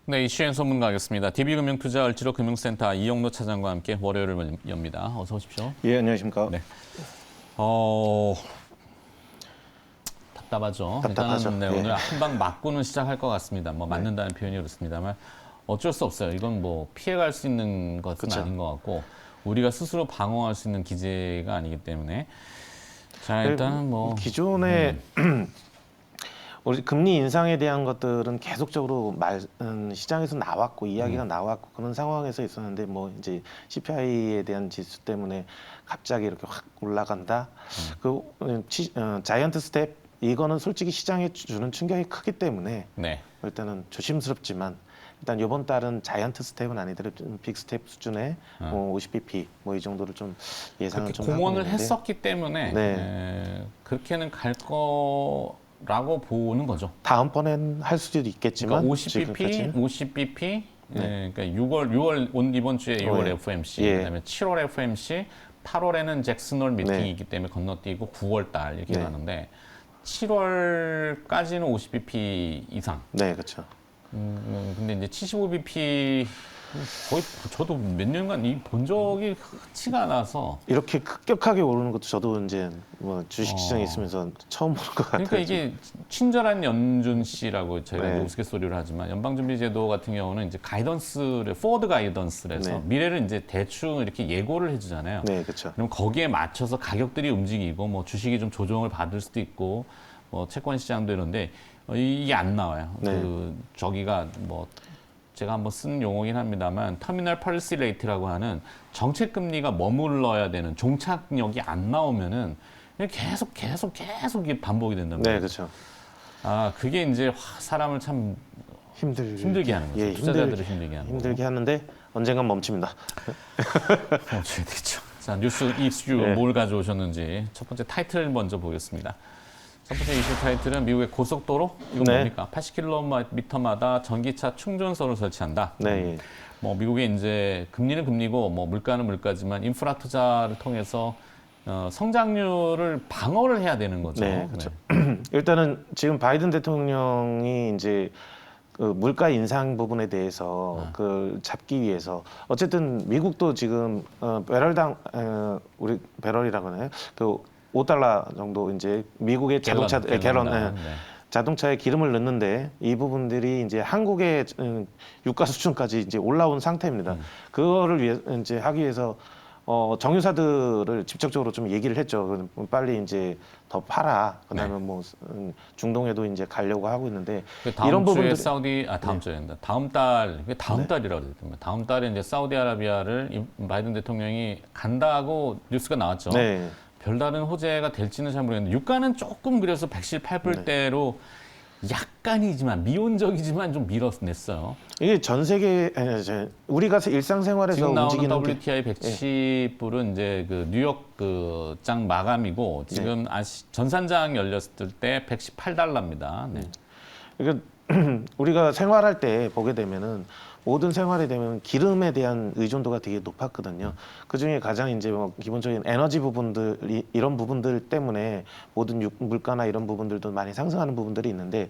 네, 이슈엔 소문 가겠습니다. DB금융투자 얼지로 금융센터 이영로 차장과 함께 월요일을 엽니다. 어서 오십시오. 예, 안녕하십니까. 네. 답답하죠. 답답하죠. 일단은 네, 예. 오늘 한 방 맞고는 시작할 것 같습니다. 뭐 맞는다는 표현이 그렇습니다만 어쩔 수 없어요. 이건 뭐 피해갈 수 있는 것은 그쵸. 아닌 것 같고 우리가 스스로 방어할 수 있는 기제가 아니기 때문에 자 일단은 뭐 기존에 우리 금리 인상에 대한 것들은 계속적으로 시장에서 나왔고 이야기가 나왔고 그런 상황에서 있었는데 뭐 이제 CPI에 대한 지수 때문에 갑자기 이렇게 확 올라간다. 자이언트 스텝 이거는 솔직히 시장에 주는 충격이 크기 때문에 네. 일단은 조심스럽지만 일단 이번 달은 자이언트 스텝은 아니더라도 좀 빅 스텝 수준의 뭐 50bp 뭐 이 정도를 좀 예상을 그렇게 좀 하고 공언을 있는데 했었기 때문에 네. 그렇게는 갈 거라고 보는 거죠. 다음번엔 할 수도 있겠지만 그러니까 50bp, 지금까지는 50bp, 그러니까 6월 이번 주에 6월 예. FOMC, 예. 그다음에 7월 FOMC, 8월에는 잭슨홀 미팅이 네. 있기 때문에 건너뛰고 9월 달 이렇게 네. 가는데 7월까지는 50bp 이상. 네, 그렇죠. 근데 이제 75bp 거의 저도 몇 년간 본 적이 흔치가 않아서 이렇게 급격하게 오르는 것도 저도 이제 뭐 주식시장에 있으면서 처음 보는 것 같아요. 그러니까 이게 친절한 연준 씨라고 저희가 네. 이제 우스갯소리를 하지만 연방준비제도 같은 경우는 이제 가이던스를 포워드 가이던스를 해서 네. 미래를 이제 대충 이렇게 예고를 해주잖아요. 네, 그렇죠. 그럼 거기에 맞춰서 가격들이 움직이고 뭐 주식이 좀 조정을 받을 수도 있고 뭐 채권 시장도 이런데 이게 안 나와요. 네. 저기가 뭐 제가 한번 쓴 용어긴 합니다만 터미널 펄시 레이트라고 하는 정책 금리가 머물러야 되는 종착역이 안 나오면은 계속 이게 반복이 된단 말이에요. 네, 그렇죠. 아, 그게 이제 사람을 참 힘들게 하는 거죠. 예, 투자자들을 힘들게 하는 힘들게 하는데 언젠간 멈춥니다. 멈춰야 되죠. 자, 뉴스 이슈 네. 뭘 가져오셨는지 첫 번째 타이틀 먼저 보겠습니다. 첫 번째 이슈 타이틀은 미국의 고속도로 이건 네. 뭡니까? 80km마다 전기차 충전소를 설치한다. 네, 예. 뭐 미국의 이제 금리는 금리고 뭐 물가는 물가지만 인프라 투자를 통해서 성장률을 방어를 해야 되는 거죠. 네, 그렇죠. 일단은 지금 바이든 대통령이 이제 그 물가 인상 부분에 대해서 그 잡기 위해서 어쨌든 미국도 지금 배럴당 우리 배럴이라고 하나요? 그 5달러 정도 이제 미국의 자동차 갤런 네. 자동차에 기름을 넣는데 이 부분들이 이제 한국의 유가 수준까지 이제 올라온 상태입니다. 그거를 위해 이제 하기 위해서 정유사들을 직접적으로 좀 얘기를 했죠. 빨리 이제 더 팔아. 그다음에 네. 뭐 중동에도 이제 가려고 하고 있는데 다음 이런 주에 부분들 다음 주에입니다. 다음 달이라고 그랬더니 다음 달에 이제 사우디아라비아를 바이든 대통령이 간다고 뉴스가 나왔죠. 네. 별다른 호재가 될지는 잘 모르겠는데 유가는 조금 그래서 백실팔불대로 약간이지만 미온적이지만 좀 밀어냈어요. 이게 전 세계 우리가 일상생활에서 지금 나오는 움직이는 게 WTI 110불은 이제 그 뉴욕 그 장 마감이고 지금 전산장 열렸을 때 118달러입니다. 네. 그러니까 우리가 생활할 때 보게 되면은 모든 생활에 되면 기름에 대한 의존도가 되게 높았거든요. 그 중에 가장 이제 뭐 기본적인 에너지 부분들 이런 부분들 때문에 모든 물가나 이런 부분들도 많이 상승하는 부분들이 있는데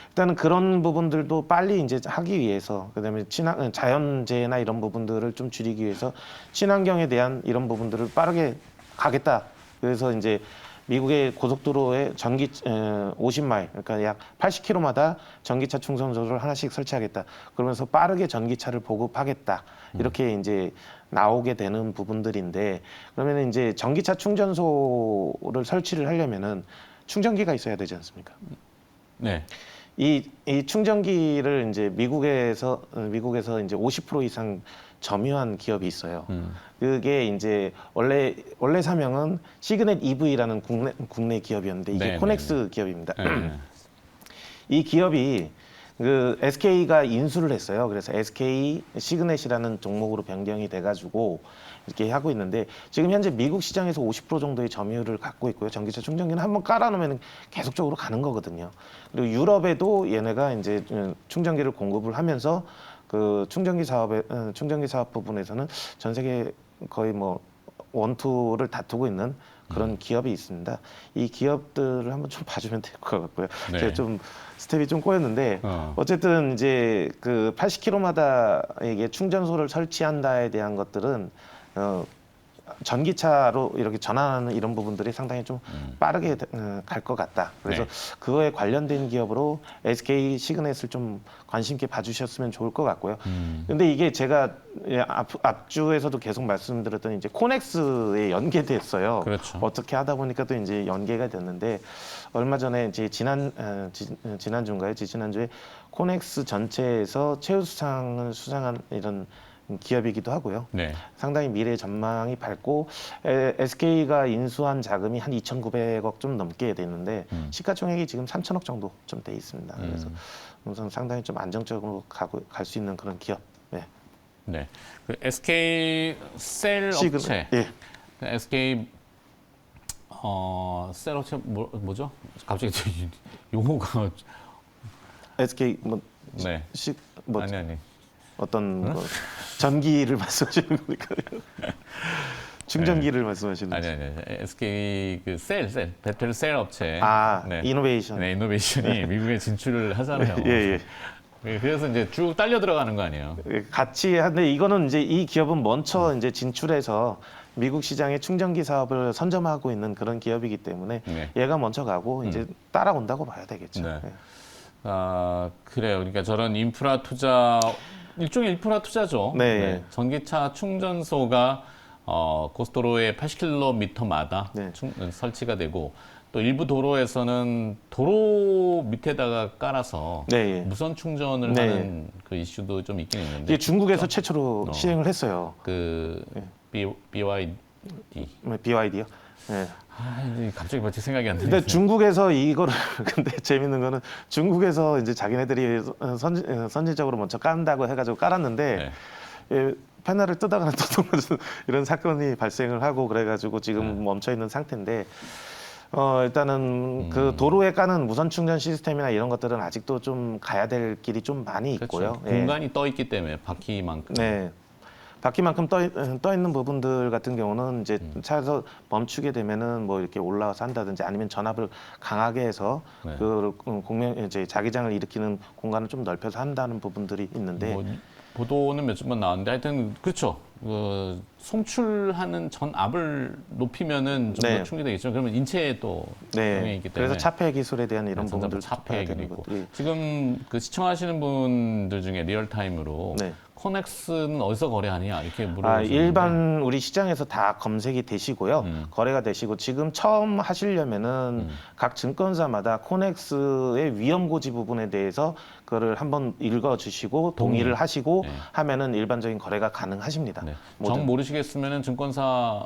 일단은 그런 부분들도 빨리 이제 하기 위해서 그다음에 자연재해나 이런 부분들을 좀 줄이기 위해서 친환경에 대한 이런 부분들을 빠르게 가겠다. 그래서 이제 미국의 고속도로에 전기 50마일, 그러니까 약 80km마다 전기차 충전소를 하나씩 설치하겠다. 그러면서 빠르게 전기차를 보급하겠다. 이렇게 이제 나오게 되는 부분들인데 그러면 이제 전기차 충전소를 설치를 하려면은 충전기가 있어야 되지 않습니까? 네. 이 충전기를 이제 미국에서 이제 50% 이상 점유한 기업이 있어요. 그게 이제 원래 사명은 시그넷 EV라는 국내 기업이었는데 이게 네, 코넥스 기업입니다. 네. 이 기업이 그 SK가 인수를 했어요. 그래서 SK 시그넷이라는 종목으로 변경이 돼가지고 이렇게 하고 있는데 지금 현재 미국 시장에서 50% 정도의 점유율을 갖고 있고요. 전기차 충전기는 한번 깔아놓으면 계속적으로 가는 거거든요. 그리고 유럽에도 얘네가 이제 충전기를 공급을 하면서 그 충전기 사업 부분에서는 전 세계 거의 뭐 원투를 다투고 있는 그런 기업이 있습니다. 이 기업들을 한번 좀 봐주면 될 것 같고요. 네. 제가 좀 스텝이 좀 꼬였는데 어쨌든 이제 그 80km마다 이게 충전소를 설치한다에 대한 것들은 전기차로 이렇게 전환하는 이런 부분들이 상당히 좀 빠르게 갈 것 같다. 그래서 네. 그거에 관련된 기업으로 SK 시그넷을 좀 관심 있게 봐주셨으면 좋을 것 같고요. 근데 이게 제가 앞주에서도 계속 말씀드렸던 이제 코넥스에 연계됐어요. 그렇죠. 어떻게 하다 보니까 또 이제 연계가 됐는데 얼마 전에 이제 지난주인가요? 지난주에 코넥스 전체에서 최우수상을 수상한 이런 기업이기도 하고요. 네. 상당히 미래 전망이 밝고 SK가 인수한 자금이 한 2,900억 좀 넘게 되는데 시가총액이 지금 3천억 정도 좀 돼 있습니다. 그래서 우선 상당히 좀 안정적으로 갈 수 있는 그런 기업. 네. 네. 그 SK 셀 시그널. 업체. 예. SK 셀 업체 뭐죠? 갑자기 저 용어가 SK 뭐, 네. 뭐 아니. 어떤 거, 전기를 말씀하시는 거니까요. 충전기를 말씀하시는 아니. SK 그 셀 배터리 셀 업체. 네. 이노베이션. 네, 이노베이션이 미국에 진출을 하잖아요. 예. 그래서 이제 쭉 딸려 들어가는 거 아니에요? 같이 하는데 이거는 이제 이 기업은 먼저 이제 진출해서 미국 시장의 충전기 사업을 선점하고 있는 그런 기업이기 때문에 네. 얘가 먼저 가고 이제 따라온다고 봐야 되겠죠. 네. 네. 그래요. 그러니까 저런 인프라 투자 일종의 인프라 투자죠. 네. 전기차 충전소가 고속도로의 80km마다 네. 설치가 되고 또 일부 도로에서는 도로 밑에다가 깔아서 네. 무선 충전을 네. 하는 그 이슈도 좀 있긴 있는데 이게 중국에서 최초로 시행을 했어요. 그 BYD BYD요. 네. 이제 갑자기 마치 생각이 안 나네. 근데 중국에서 이거를 근데 재밌는 거는 중국에서 이제 자기네들이 선진적으로 먼저 깐다고 해가지고 깔았는데 예, 패널을 뜯어가는 이런 사건이 발생을 하고 그래가지고 지금 멈춰 있는 상태인데 일단은 그 도로에 까는 무선 충전 시스템이나 이런 것들은 아직도 좀 가야 될 길이 좀 많이 있고요. 그렇죠. 공간이 떠 있기 때문에 바퀴만큼. 네. 바퀴만큼 떠 있는 부분들 같은 경우는 이제 차에서 멈추게 되면은 뭐 이렇게 올라와서 한다든지 아니면 전압을 강하게 해서 네. 그 이제 자기장을 일으키는 공간을 좀 넓혀서 한다는 부분들이 있는데 뭐 보도는 몇 번 나왔는데 하여튼 그렇죠. 송출하는 전압을 높이면은 좀 더 네. 충족이 되겠죠. 그러면 인체에 또 영향이 있기 때문에. 그래서 차폐 기술에 대한 이런 네, 부분들 차폐 되는 있고 것들이 지금 그 시청하시는 분들 중에 리얼타임으로 네. 코넥스는 어디서 거래하느냐 이렇게 물어보시는데 일반 우리 시장에서 다 검색이 되시고요. 거래가 되시고 지금 처음 하시려면은 각 증권사마다 코넥스의 위험고지 부분에 대해서 그거를 한번 읽어주시고 동의를 하시고 네. 하면은 일반적인 거래가 가능하십니다. 네. 모든. 정 모르시겠으면은 증권사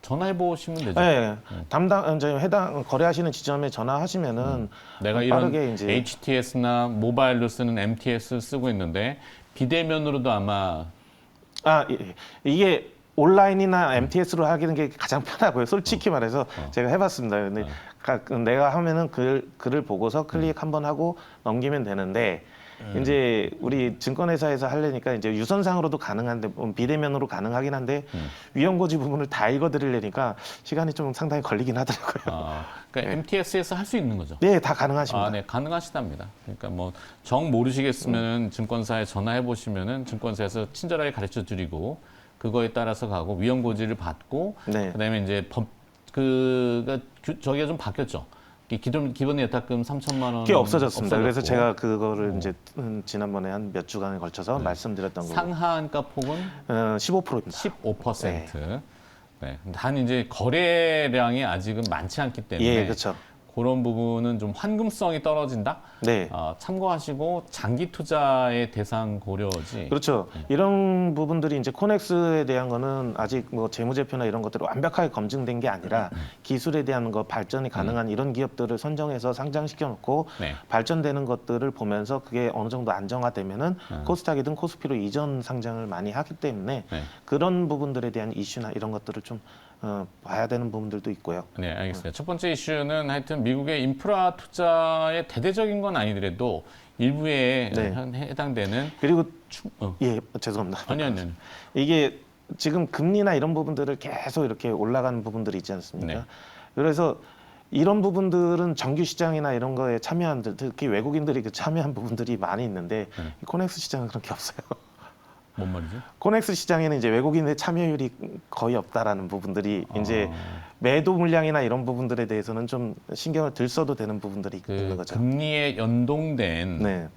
전화해 보시면 되죠. 네, 담당 이제 해당 거래하시는 지점에 전화하시면은 내가 이런 빠르게 이제 HTS나 모바일로 쓰는 MTS를 쓰고 있는데 비대면으로도 아마 이게 온라인이나 MTS로 하기는 게 가장 편하고요. 솔직히 말해서 제가 해봤습니다. 근데 내가 하면은 글을 보고서 클릭 한번 하고 넘기면 되는데 이제 우리 증권회사에서 하려니까 이제 유선상으로도 가능한데 비대면으로 가능하긴 한데 위험고지 부분을 다 읽어드리려니까 시간이 좀 상당히 걸리긴 하더라고요. 그러니까 MTS에서 할 수 있는 거죠. 네, 다 가능하십니다. 네, 가능하시답니다. 그러니까 뭐 정 모르시겠으면은 증권사에 전화해 보시면은 증권사에서 친절하게 가르쳐 드리고 그거에 따라서 가고 위험 고지를 받고 네. 그다음에 이제 저기가 좀 바뀌었죠. 기본 예탁금 3천만 원 그게 없어졌습니다. 그래서 없어졌고 제가 그거를 이제 지난번에 한 몇 주간에 걸쳐서 말씀드렸던 거고 상한가 폭은 15%입니다. 15%. 네. 단 이제 거래량이 아직은 많지 않기 때문에 예, 그렇죠. 그런 부분은 좀 환금성이 떨어진다. 네. 참고하시고 장기 투자의 대상 고려지. 그렇죠. 이런 부분들이 이제 코넥스에 대한 거는 아직 뭐 재무제표나 이런 것들이 완벽하게 검증된 게 아니라 기술에 대한 거 발전이 가능한 이런 기업들을 선정해서 상장시켜 놓고 네. 발전되는 것들을 보면서 그게 어느 정도 안정화되면은 코스닥이든 코스피로 이전 상장을 많이 하기 때문에 네. 그런 부분들에 대한 이슈나 이런 것들을 좀 봐야 되는 부분들도 있고요. 네, 알겠습니다. 첫 번째 이슈는 하여튼 미국의 인프라 투자의 대대적인 건 아니더라도 일부에 네. 해당되는 그리고 아니. 죄송합니다. 아니. 이게 지금 금리나 이런 부분들을 계속 이렇게 올라가는 부분들이 있지 않습니까? 네. 그래서 이런 부분들은 정규 시장이나 이런 거에 참여한 특히 외국인들이 참여한 부분들이 많이 있는데 이 코넥스 시장은 그런 게 없어요. 뭔 말이죠? 코넥스 시장에는 이제 외국인의 참여율이 거의 없다라는 부분들이 이제 아. 매도 물량이나 이런 부분들에 대해서는 좀 신경을 들 써도 되는 부분들이 있는 거죠. 금리에 연동된 네.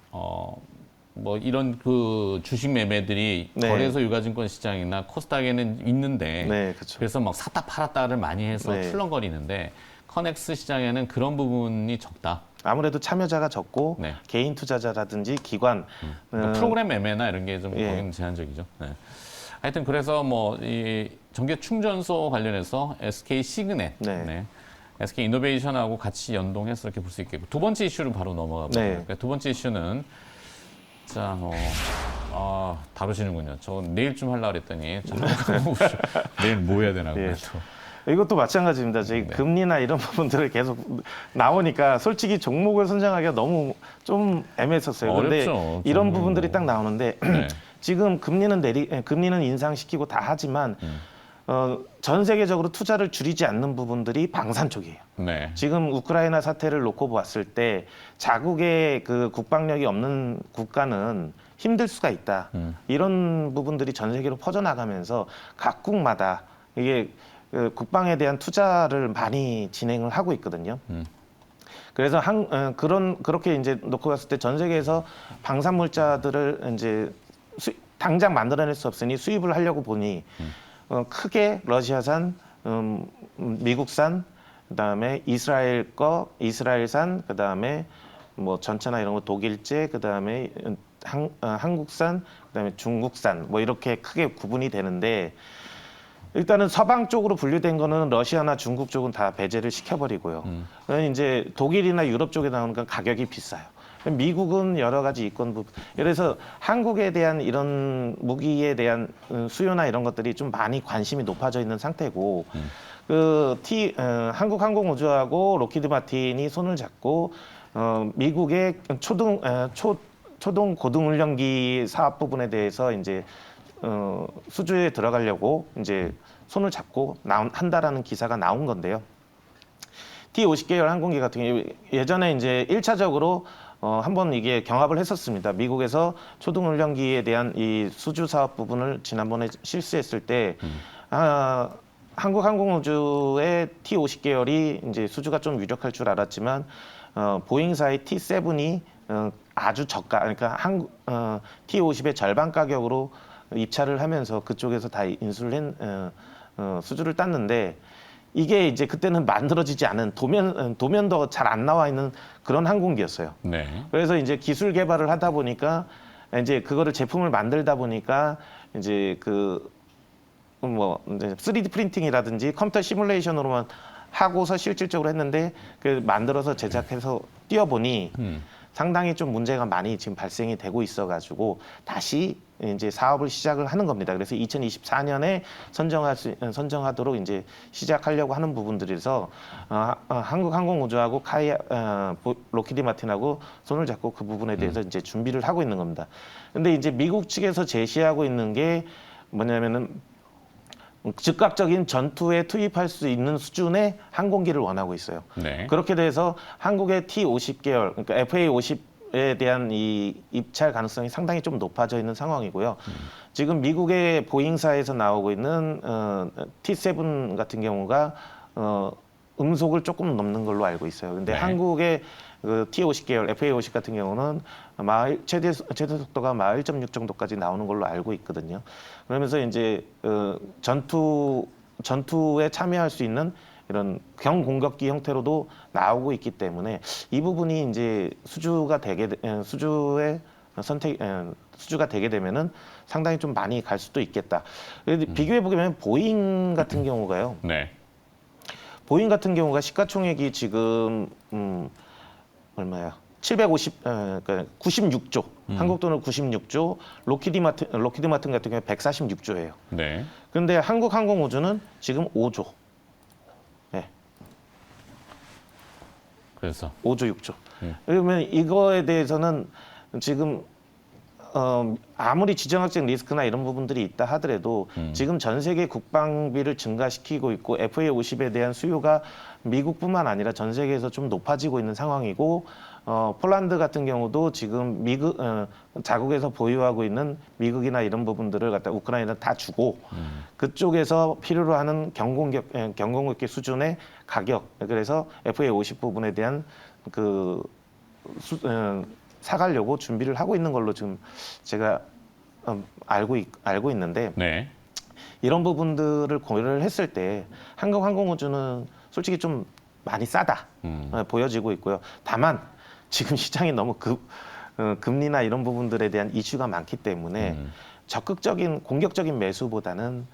뭐 이런 그 주식 매매들이 네. 거래소 유가증권 시장이나 코스닥에는 있는데 네, 그렇죠. 그래서 막 샀다 팔았다를 많이 해서 네. 출렁거리는데 커넥스 시장에는 그런 부분이 적다. 아무래도 참여자가 적고 네. 개인 투자자라든지 기관 그러니까 프로그램 매매나 이런 게 좀 예. 거기는 제한적이죠. 네. 하여튼 그래서 뭐 이 전기 충전소 관련해서 SK 시그넷, 네. SK 이노베이션하고 같이 연동해서 이렇게 볼 수 있겠고 두 번째 이슈로 바로 넘어가 볼게요. 네. 그러니까 두 번째 이슈는 자, 다루시는군요. 저 내일쯤 하려고 그랬더니 내일 뭐 해야 되나 예. 또. 이것도 마찬가지입니다. 저희 네. 금리나 이런 부분들을 계속 나오니까 솔직히 종목을 선정하기가 너무 좀 애매했었어요. 그런데 어렵죠. 이런 종목이 부분들이 뭐. 딱 나오는데 네. 지금 금리는 인상시키고 다 하지만 전 세계적으로 투자를 줄이지 않는 부분들이 방산 쪽이에요. 네. 지금 우크라이나 사태를 놓고 봤을 때 자국의 그 국방력이 없는 국가는 힘들 수가 있다. 이런 부분들이 전 세계로 퍼져나가면서 각국마다 이게 그 국방에 대한 투자를 많이 진행을 하고 있거든요. 그래서 그렇게 이제 놓고 봤을 때 전 세계에서 방산 물자들을 이제 당장 만들어낼 수 없으니 수입을 하려고 보니 크게 러시아산, 미국산, 그다음에 이스라엘산, 그다음에 뭐 전차나 이런 거 독일제, 그다음에 한국산, 그다음에 중국산 뭐 이렇게 크게 구분이 되는데 일단은 서방 쪽으로 분류된 거는 러시아나 중국 쪽은 다 배제를 시켜버리고요. 이제 독일이나 유럽 쪽에 나오는 건 가격이 비싸요. 미국은 여러 가지 이권 부분. 그래서 한국에 대한 이런 무기에 대한 수요나 이런 것들이 좀 많이 관심이 높아져 있는 상태고, 한국항공우주하고 로키드 마틴이 손을 잡고 미국의 초동 고등훈련기 사업 부분에 대해서 이제 수주에 들어가려고 이제 손을 잡고 한다라는 기사가 나온 건데요. T-50계열 항공기 같은 경우 예전에 이제 1차적으로 한번 이게 경합을 했었습니다. 미국에서 초등훈련기에 대한 이 수주 사업 부분을 지난번에 실시했을 때 한국항공우주의 T-50계열이 이제 수주가 좀 유력할 줄 알았지만 보잉사의 T-7이 아주 저가, 그러니까 T-50의 절반 가격으로 입찰을 하면서 그쪽에서 다 인수를 수주를 땄는데 이게 이제 그때는 만들어지지 않은 도면도 잘 안 나와 있는 그런 항공기였어요. 네. 그래서 이제 기술 개발을 하다 보니까 이제 그거를 제품을 만들다 보니까 이제 이제 3D 프린팅이라든지 컴퓨터 시뮬레이션으로만 하고서 실질적으로 했는데 그 만들어서 제작해서 띄워보니 상당히 좀 문제가 많이 지금 발생이 되고 있어가지고 다시 이제 사업을 시작을 하는 겁니다. 그래서 2024년에 선정하도록 이제 시작하려고 하는 부분들에서 한국항공우주하고 로키드 마틴하고 손을 잡고 그 부분에 대해서 이제 준비를 하고 있는 겁니다. 근데 이제 미국 측에서 제시하고 있는 게 뭐냐면은 즉각적인 전투에 투입할 수 있는 수준의 항공기를 원하고 있어요. 네. 그렇게 돼서 한국의 T-50계열, 그러니까 FA-50에 대한 이 입찰 가능성이 상당히 좀 높아져 있는 상황이고요. 지금 미국의 보잉사에서 나오고 있는 T-7 같은 경우가 음속을 조금 넘는 걸로 알고 있어요. 근데 네. 한국의 그 T-50계열, FA-50 같은 경우는 최대 속도가 마 1.6 정도까지 나오는 걸로 알고 있거든요. 그러면서 이제 전투에 참여할 수 있는 이런 경공격기 형태로도 나오고 있기 때문에 이 부분이 이제 수주가 되게 되면은 상당히 좀 많이 갈 수도 있겠다. 비교해 보면 보잉 같은 경우가요. 네. 보잉 같은 경우가 시가총액이 지금 얼마야? 96조. 한국 돈으로 96조. 로키드 마틴 같은 경우에 146조예요. 네. 그런데 한국항공우주는 지금 5조. 네. 그래서 5조 6조. 그러면 이거에 대해서는 지금 아무리 지정학적 리스크나 이런 부분들이 있다 하더라도 지금 전 세계 국방비를 증가시키고 있고 FA-50에 대한 수요가 미국뿐만 아니라 전 세계에서 좀 높아지고 있는 상황이고 폴란드 같은 경우도 지금 미국 자국에서 보유하고 있는 미국이나 이런 부분들을 갖다 우크라이나 다 주고 그쪽에서 필요로 하는 경공격기 수준의 가격 그래서 FA-50 부분에 대한 사가려고 준비를 하고 있는 걸로 지금 제가 알고 있는데 네. 이런 부분들을 고려를 했을 때 한국항공우주는 솔직히 좀 많이 싸다 보여지고 있고요. 다만 지금 시장이 너무 금리나 이런 부분들에 대한 이슈가 많기 때문에 적극적인 공격적인 매수보다는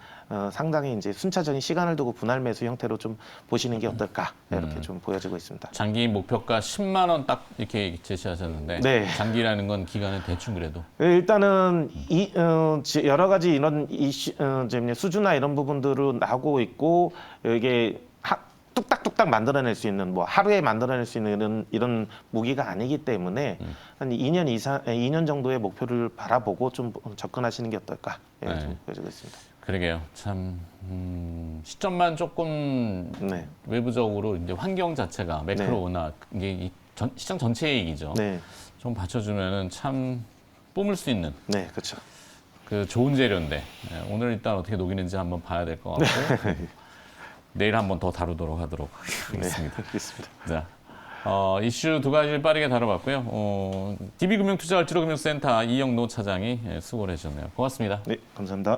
상당히 이제 순차적인 시간을 두고 분할 매수 형태로 좀 보시는 게 어떨까 이렇게 좀 보여지고 있습니다. 장기 목표가 10만 원 딱 이렇게 제시하셨는데 네. 장기라는 건 기간은 대충 그래도 일단은 여러 가지 이런 이슈, 수주나 이런 부분들로 나오고 있고 이게 뚝딱뚝딱 만들어낼 수 있는 뭐 하루에 만들어낼 수 있는 이런 무기가 아니기 때문에 한 2년 정도의 목표를 바라보고 좀 접근하시는 게 어떨까 좀 보여지고 있습니다. 그러게요. 참 시점만 조금 네. 외부적으로 이제 환경 자체가 매크로나 이게 시장 전체 얘기죠. 네, 좀 받쳐주면은 참 뿜을 수 있는 네, 그렇죠. 그 좋은 재료인데 오늘 일단 어떻게 녹이는지 한번 봐야 될 것 같고 내일 한번 더 다루도록 하도록 하겠습니다. 네, 알겠습니다. 자, 이슈 두 가지를 빠르게 다뤄봤고요. DB금융투자얼지로금융센터 이영노 차장이 수고를 해주셨네요. 고맙습니다. 네, 감사합니다.